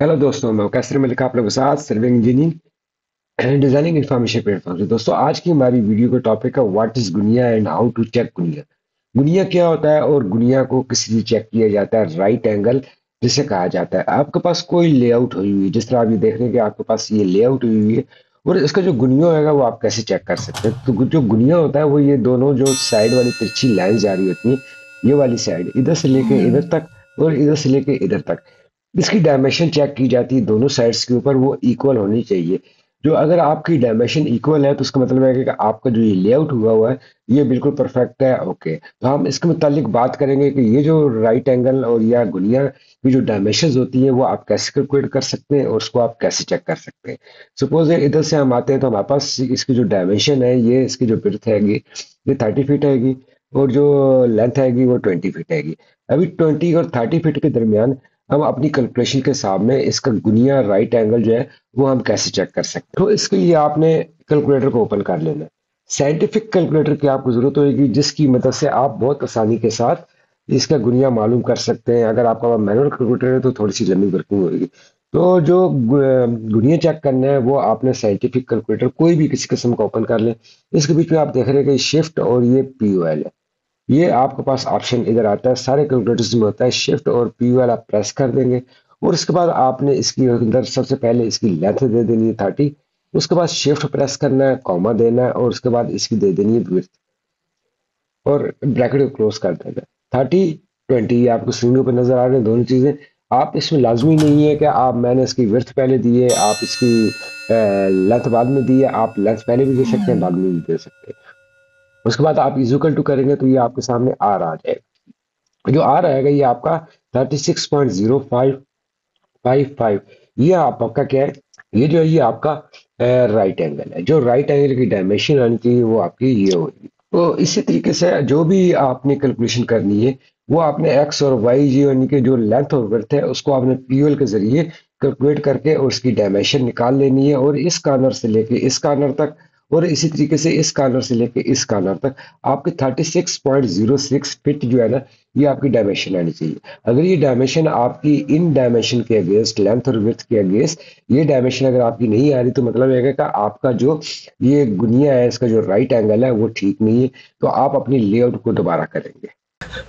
Hello दोस्तों, मैं कैसर मलिक आप लोगों के साथ serving engineering and designing information platform से। दोस्तों, आज की हमारी वीडियो का टॉपिक है व्हाट इज गुनिया एंड हाउ टू चेक गुनिया। गुनिया क्या होता है और गुनिया को किस लिए चेक किया जाता है, राइट एंगल जिसे कहा जाता है। आपके पास कोई लेआउट हुई हुई है, जिस तरह आप ये देख रहे हैं कि आपके पास ये लेआउट हुई हुई है और इसका जो गुनिया होगा वो आप कैसे चेक कर सकते हैं। तो जो गुनिया होता है वो ये दोनों जो साइड वाली तिरछी लाइन जा रही होती है, ये वाली साइड इधर से लेके इधर तक और इधर से लेके इधर तक, इसकी डायमेंशन चेक की जाती है। दोनों साइड्स के ऊपर वो इक्वल होनी चाहिए। जो अगर आपकी डायमेंशन इक्वल है तो उसका मतलब है कि आपका जो ये लेआउट हुआ है ये बिल्कुल परफेक्ट है। ओके, तो हम इसके मुतालिक बात करेंगे कि ये जो राइट एंगल और या गुनिया की जो डायमेंशन होती है वो आप कैसे कैलकुलेट कर सकते हैं और उसको आप कैसे चेक कर सकते हैं। सपोज इधर से हम आते हैं तो हमारे पास इसकी जो डायमेंशन है, ये इसकी जो विड्थ हैगी ये 30 फीट हैगी और जो लेंथ हैगी वो 20 फीट हैगी। अभी 20 और 30 फीट के दरमियान हम अपनी कैलकुलेशन के हिसाब में इसका गुनिया राइट एंगल जो है वो हम कैसे चेक कर सकते हैं। तो इसके लिए आपने कैलकुलेटर को ओपन कर लेना है। साइंटिफिक कैलकुलेटर की आपको जरूरत होगी जिसकी मदद से आप बहुत आसानी के साथ इसका गुनिया मालूम कर सकते हैं। अगर आपका मैनुअल कैलकुलेटर है तो थोड़ी सी लंबी वर्किंग होगी। तो जो गुनिया चेक करना है वो आपने साइंटिफिक कैलकुलेटर कोई भी किसी किस्म का ओपन कर लें। इसके बीच में आप देख रहे हैं कि शिफ्ट और ये पीओएल है। ये आपके पास ऑप्शन इधर आता है, सारे कैलकुलेटर्स में होता है। शिफ्ट और पी वाला प्रेस कर देंगे और उसके बाद आपने इसकी अंदर सबसे पहले इसकी लेंथ दे देनी है 30। उसके बाद शिफ्ट प्रेस करना है, कॉमा देना है और उसके बाद इसकी दे देनी है विड्थ और ब्रैकेट को क्लोज कर देना है। 30 20 आपको स्क्रीन पर नजर आ रहे हैं दोनों चीजें। आप इसमें लाजमी नहीं है कि आप मैंने इसकी विड्थ पहले दी है, आप इसकी लेंथ बाद में दी है। आप लेंथ पहले भी दे सकते हैं, बाद में भी दे सकते हैं। उसके बाद आप इक्वल टू करेंगे तो ये आपके सामने आर आ जाएगा। जो आ रहेगा ये आपका 36.0555। ये आपका क्या है, ये जो है ये आपका राइट एंगल है। जो राइट एंगल की डायमेंशन आनी चाहिए वो आपकी ये होगी। तो इसी तरीके से जो भी आपने कैलकुलेशन करनी है वो आपने एक्स और वाई जी यानी कि जो लेंथ और विड्थ है उसको आपने पीएल के जरिए कैलकुलेट करके और उसकी डायमेंशन निकाल लेनी है। और इस कॉर्नर से लेके इस कॉर्नर तक और इसी तरीके से इस कॉर्नर से लेके इस कॉर्नर तक आपकी 36.06 फीट जो है ना, ये आपकी डायमेंशन आनी चाहिए। अगर ये डायमेंशन आपकी इन डायमेंशन के अगेंस्ट, लेंथ और विड्थ के अगेंस्ट ये डायमेंशन अगर आपकी नहीं आ रही तो मतलब है कि आपका जो ये गुनिया है, इसका जो राइट एंगल है वो ठीक नहीं है। तो आप अपनी लेआउट को दोबारा करेंगे।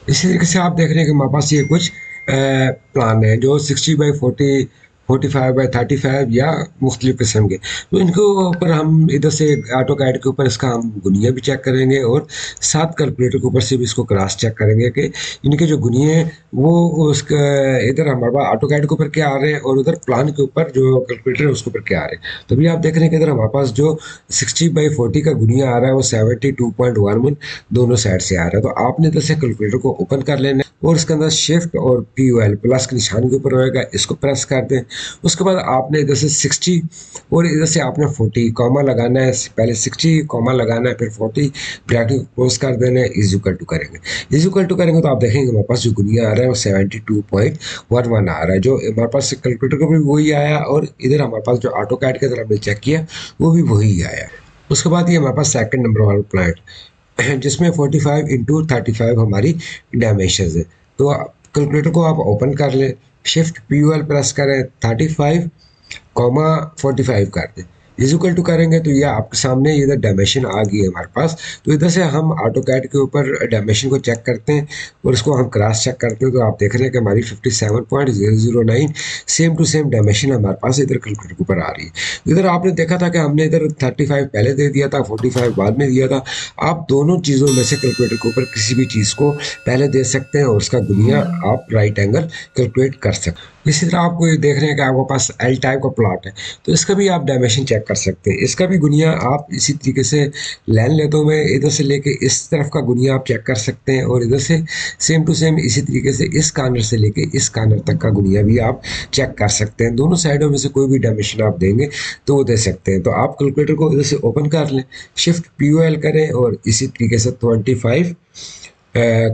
इसी तरीके से आप देख रहे हैं कि हमारे पास ये कुछ प्लान है जो 60/40, 45/35 या मुख्तलिफ किस्म के। तो इनको ऊपर हम इधर से ऑटो कैड के ऊपर इसका हम गुनिया भी चेक करेंगे और साथ कैलकुलेटर के ऊपर से भी इसको क्रॉस चेक करेंगे कि इनके जो गुनिये हैं वो उसका इधर हमारे पास ऑटो कैड के ऊपर क्या आ रहे हैं और उधर प्लान के ऊपर जो कैलकुलेटर है उसके ऊपर क्या आ रहे हैं। तो अभी आप देख रहे हैं कि इधर हमारे पास जो 60/40 का गुनिया आ रहा है वो 72.11 दोनों साइड से आ रहा है। तो आपने इधर से कैलकुलेटर को ओपन कर लेना है और इसके अंदर शिफ्ट और पी ओ एल प्लस के निशान के ऊपर रहेगा, इसको प्रेस कर दें। उसके बाद आपने इधर से 60 और इधर से आपने 40 कॉमा लगाना है। पहले 60 कॉमा लगाना है, फिर 40 ब्रैकेट को क्लोज कर देना है। इज इक्वल टू करेंगे। इज इक्वल टू करेंगे तो आप देखेंगे हमारे पास जो गुनिया आ रहा है वो 72.11 आ रहा है। जो हमारे पास कैलकुलेटर को भी वही आया और इधर हमारे पास जो ऑटो कैड के अंदर हमने चेक किया वो भी वही आया। उसके बाद ये हमारे पास सेकंड नंबर वाला प्लांट जिसमें 45x35 हमारी डायमेंशन है। तो कैलकुलेटर को आप ओपन कर लें, शिफ्ट पी प्रेस करें, 35, 45 कर दें। इज इक्वल टू करेंगे तो ये आपके सामने इधर डायमेंशन आ गई है हमारे पास। तो इधर से हम ऑटो कैड के ऊपर डायमेंशन को चेक करते हैं और इसको हम क्रॉस चेक करते हैं। तो आप देख रहे हैं कि हमारी 57.009 सेम टू सेम डायमेंशन हमारे पास इधर कैलकुलेटर के ऊपर आ रही है। इधर आपने देखा था कि हमने इधर 35 पहले दे दिया था, 45 बाद में दिया था। आप दोनों चीज़ों में से कैलकुलेटर के ऊपर किसी भी चीज़ को पहले दे सकते हैं और उसका गुनिया आप राइट एंगल कैलकुलेट कर सकते हैं। इसी तरह आपको ये देख रहे हैं कि आपके पास एल टाइप का प्लॉट है तो इसका भी आप डायमेंशन चेक कर सकते हैं। इसका भी गुनिया आप इसी तरीके से लाइन लेते हुए इधर से लेके इस तरफ का गुनिया आप चेक कर सकते हैं और इधर से सेम टू सेम इसी तरीके से इस कॉर्नर से लेके इस कॉर्नर तक का गुनिया भी आप चेक कर सकते हैं। दोनों साइडों में से कोई भी डायमेंशन आप देंगे तो वो दे सकते हैं। तो आप कैलकुलेटर को इधर से ओपन कर लें, शिफ्ट पी करें और इसी तरीके से 25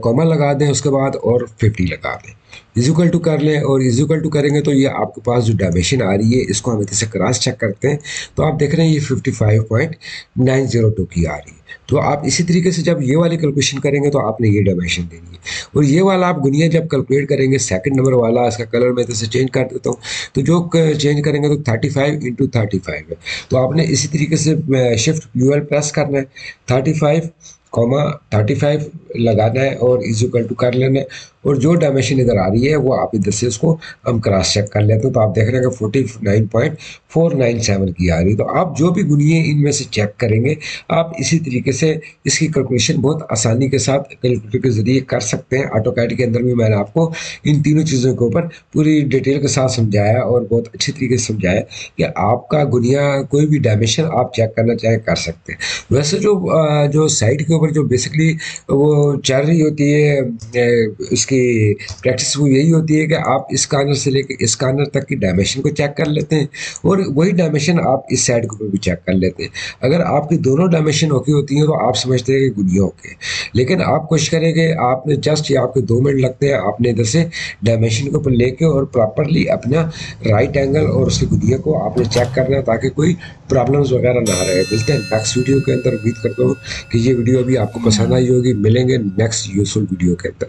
कॉमा लगा दें, उसके बाद और 50 लगा दें। इक्वल टू कर लें और इक्वल टू करेंगे तो ये आपके पास जो डायमेंशन आ रही है इसको हम इधर से क्रॉस चेक करते हैं। तो आप देख रहे हैं ये 55.902 की आ रही है। तो आप इसी तरीके से जब ये वाली कैलकुलेशन करेंगे तो आपने ये डायमेंशन देनी है, और ये वाला आप गुनिया जब कैलकुलेट करेंगे सेकंड नंबर वाला, इसका कलर मैं इसे चेंज कर देता हूँ, तो जो चेंज करेंगे तो 35 × 35 है। तो आपने इसी तरीके से शिफ्ट यूएल प्रेस करना है, 35 लगाना है और इज इक्वल टू कर लेना है, और जो डायमेंशन इधर आ रही है वो आप इधर से उसको हम क्रॉस चेक कर लेते हैं, तो आप देख रहे हैं कि 49.497 की आ रही है। तो आप जो भी गुनिये इनमें से चेक करेंगे आप इसी तरीके से इसकी कैलकुलेशन बहुत आसानी के साथ कैलकुलेटर के जरिए कर सकते हैं। ऑटोकैड के अंदर भी मैंने आपको इन तीनों चीज़ों के ऊपर पूरी डिटेल के साथ समझाया और बहुत अच्छी तरीके से समझाया कि आपका गुनिया कोई भी डायमेंशन आप चेक करना चाहें कर सकते हैं। वैसे जो साइट के ऊपर जो बेसिकली वो चल रही होती है इसकी प्रैक्टिस, वो यही होती है कि आप इस कार्नर से लेकर इस कार्नर तक की डायमेंशन को चेक कर लेते हैं और वही डायमेंशन आप इस साइड के ऊपर भी चेक कर लेते हैं। अगर आपकी दोनों डायमेंशन ओके होती हैं तो आप समझते हैं कि गुनिया ओके, लेकिन आप कोशिश करेंगे, आपने जस्ट ये आपके 2 मिनट लगते हैं, आपने इधर से डायमेंशन के ऊपर लेके और प्रॉपरली अपना राइट एंगल और उसकी गुनिया को आपने चेक करना है ताकि कोई प्रॉब्लम्स वगैरह ना रहे। मिलते हैं नेक्स्ट वीडियो के अंदर। उम्मीद करता हूँ कि ये वीडियो भी आपको पसंद आई होगी। मिलेंगे नेक्स्ट यूजफुल वीडियो के अंदर।